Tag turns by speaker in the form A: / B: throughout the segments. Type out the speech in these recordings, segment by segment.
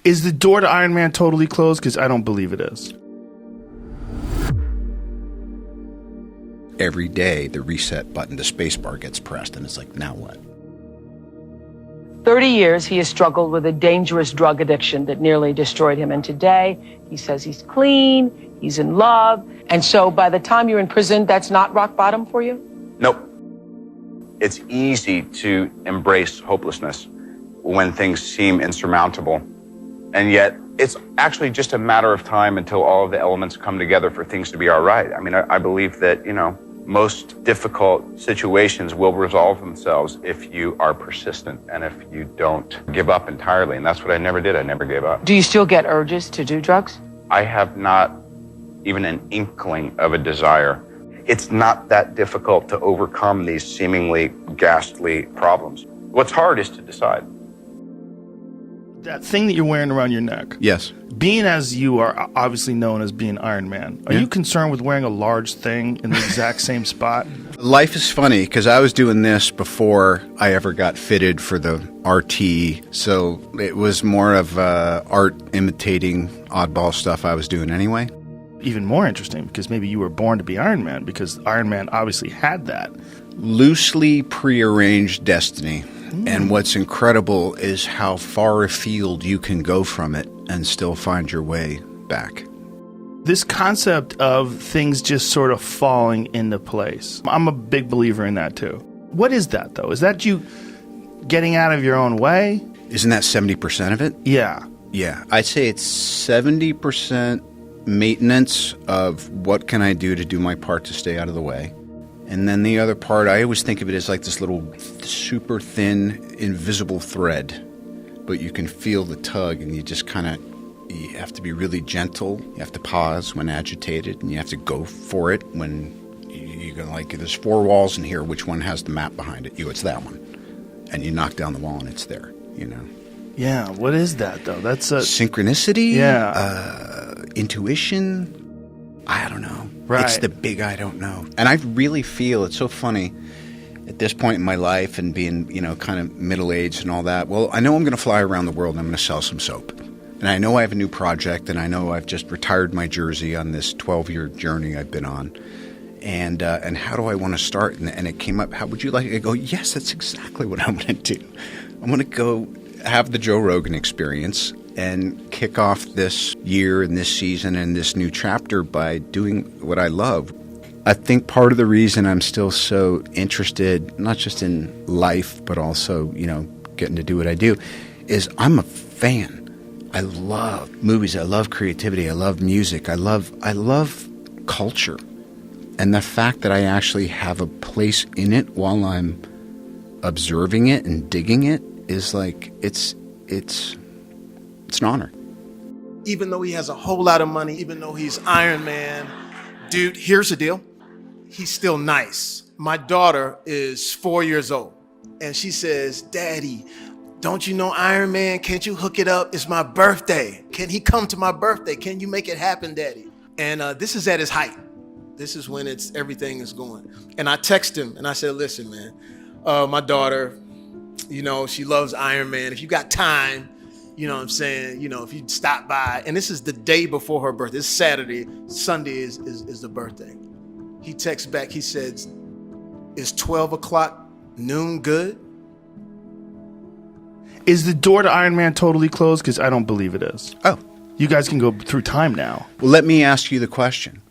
A: Is the door to Iron Man totally closed? Because I don't believe it is.
B: Every day, the reset button, the space bar gets pressed, and it's like, now what?
C: 30 years, he has struggled with a dangerous drug addiction that nearly destroyed him. And today, he says he's clean, he's in love. And so by the time you're in prison, that's not rock bottom for you?
D: Nope. It's easy to embrace hopelessness when things seem insurmountable. And yet, it's actually just a matter of time until all of the elements come together for things to be all right. I mean, I believe that, most difficult situations will resolve themselves if you are persistent and if you don't give up entirely. And that's what I never did. I never gave up.
C: Do you still get urges to do drugs?
D: I have not even an inkling of a desire. It's not that difficult to overcome these seemingly ghastly problems. What's hard is to decide.
A: That thing that you're wearing around your neck.
B: Yes.
A: Being as you are obviously known as being Iron Man, are you concerned with wearing a large thing in the exact same spot?
B: Life is funny because I was doing this before I ever got fitted for the RT, so it was more of art imitating oddball stuff I was doing anyway.
A: Even more interesting because maybe you were born to be Iron Man because Iron Man obviously had that.
B: Loosely prearranged destiny. And what's incredible is how far afield you can go from it and still find your way back.
A: This concept of things just sort of falling into place. I'm a big believer in that too. What is that though? Is that you getting out of your own way?
B: Isn't that 70% of it?
A: Yeah.
B: Yeah. I'd say it's 70% maintenance of what can I do to do my part to stay out of the way. And then the other part, I always think of it as like this little super thin, invisible thread. But you can feel the tug, and you just you have to be really gentle. You have to pause when agitated, and you have to go for it when you're going to, like, there's 4 walls in here. Which one has the map behind it? It's that one. And you knock down the wall, and it's there,
A: Yeah, what is that, though? That's a...
B: Synchronicity?
A: Yeah.
B: Intuition? I don't know.
A: Right.
B: It's the big I don't know. And I really feel, it's so funny, at this point in my life and being, kind of middle-aged and all that, well, I know I'm going to fly around the world and I'm going to sell some soap. And I know I have a new project, and I know I've just retired my jersey on this 12-year journey I've been on. And how do I want to start? And it came up, how would you like it? I go, yes, that's exactly what I'm going to do. I'm going to go have the Joe Rogan experience and kick off this year and this season and this new chapter by doing what I love. I think part of the reason I'm still so interested, not just in life, but also, getting to do what I do, is I'm a fan. I love movies. I love creativity. I love music. I love culture. And the fact that I actually have a place in it while I'm observing it and digging it is like, it's an honor.
E: Even though he has a whole lot of money, even though he's Iron Man, dude, here's the deal. He's still nice. My daughter is 4 years old, and she says, Daddy, don't you know Iron Man? Can't you hook it up? It's my birthday. Can he come to my birthday? Can you make it happen, Daddy? And this is at his height. This is when everything is going. And I text him, and I said, listen, man, my daughter, she loves Iron Man. If you got time, you know what I'm saying? If you stop by, and this is the day before her birthday. It's Saturday. Sunday is the birthday. He texts back. He says, is 12 o'clock noon good?
A: Is the door to Iron Man totally closed? Because I don't believe it is.
B: Oh.
A: You guys can go through time now.
B: Well, let me ask you the question.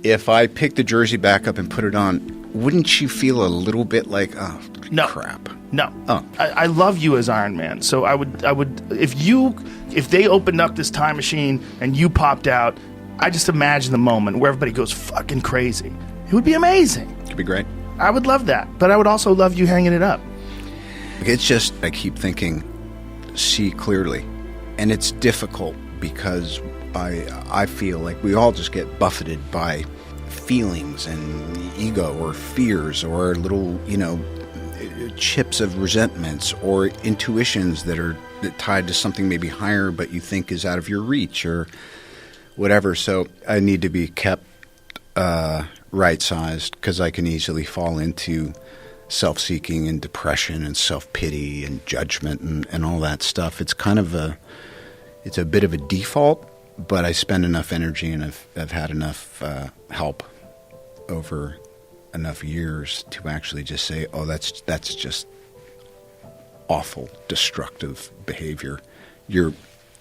B: If I pick the jersey back up and put it on, wouldn't you feel a little bit like, oh,
A: no.
B: crap?
A: No.
B: Oh.
A: I love you as Iron Man. So I would if they opened up this time machine and you popped out, I just imagine the moment where everybody goes fucking crazy. It would be amazing.
B: It'd be great.
A: I would love that. But I would also love you hanging it up.
B: It's just, I keep thinking, see clearly. And it's difficult because I feel like we all just get buffeted by feelings and ego or fears or little, chips of resentments or intuitions that are tied to something maybe higher but you think is out of your reach or whatever. So I need to be kept right-sized because I can easily fall into self-seeking and depression and self-pity and judgment and all that stuff. It's kind of It's a bit of a default, but I spend enough energy and I've had enough help over enough years to actually just say, oh, that's just awful, destructive behavior. You're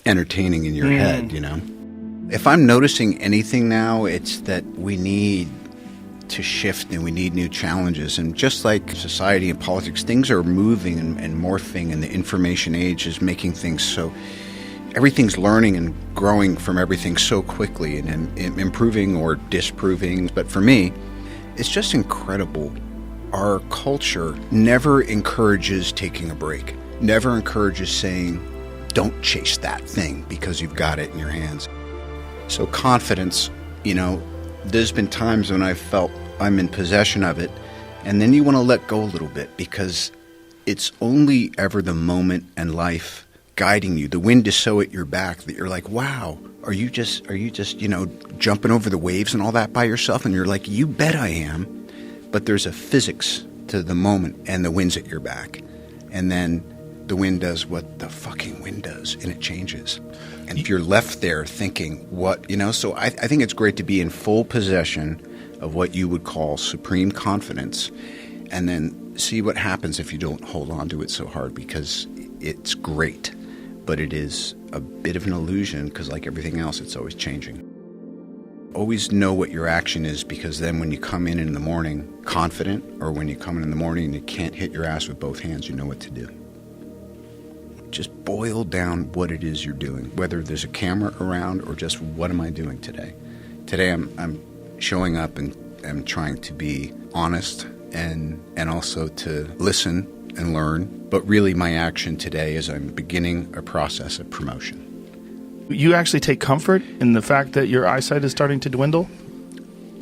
B: entertaining in your head, you know? If I'm noticing anything now, it's that we need to shift and we need new challenges. And just like society and politics, things are moving and morphing, and the information age is making things so... Everything's learning and growing from everything so quickly and improving or disproving. But for me, it's just incredible. Our culture never encourages taking a break, never encourages saying, don't chase that thing because you've got it in your hands. So confidence, you know, there's been times when I've felt I'm in possession of it, and then you want to let go a little bit because it's only ever the moment and life guiding you. The wind is so at your back that you're like, wow, are you just, you know, jumping over the waves and all that by yourself? And you're like, you bet I am. But there's a physics to the moment, and the wind's at your back. And then the wind does what the fucking wind does, and it changes. And if you're left there thinking, what, you know, so I think it's great to be in full possession of what you would call supreme confidence, and then see what happens if you don't hold on to it so hard, because it's great. But it is a bit of an illusion because, like everything else, it's always changing. Always know what your action is, because then when you come in the morning confident, or when you come in the morning and you can't hit your ass with both hands, you know what to do. Just boil down what it is you're doing, whether there's a camera around or just what am I doing today. Today I'm showing up and I'm trying to be honest and also to listen and learn, but really my action today is I'm beginning a process of promotion.
A: You actually take comfort in the fact that your eyesight is starting to dwindle?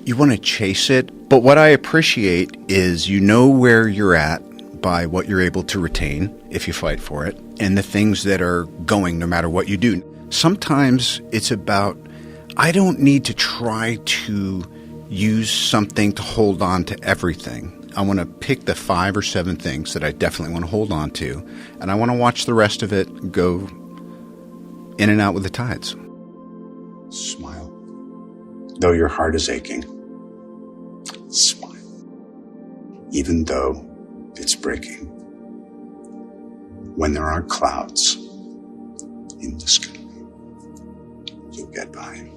B: You want to chase it, but what I appreciate is you know where you're at by what you're able to retain if you fight for it, and the things that are going no matter what you do. Sometimes it's about, I don't need to try to use something to hold on to everything. I want to pick the 5 or 7 things that I definitely want to hold on to, and I want to watch the rest of it go in and out with the tides.
F: Smile. Though your heart is aching, smile. Even though it's breaking. When there are clouds in the sky, you'll get by.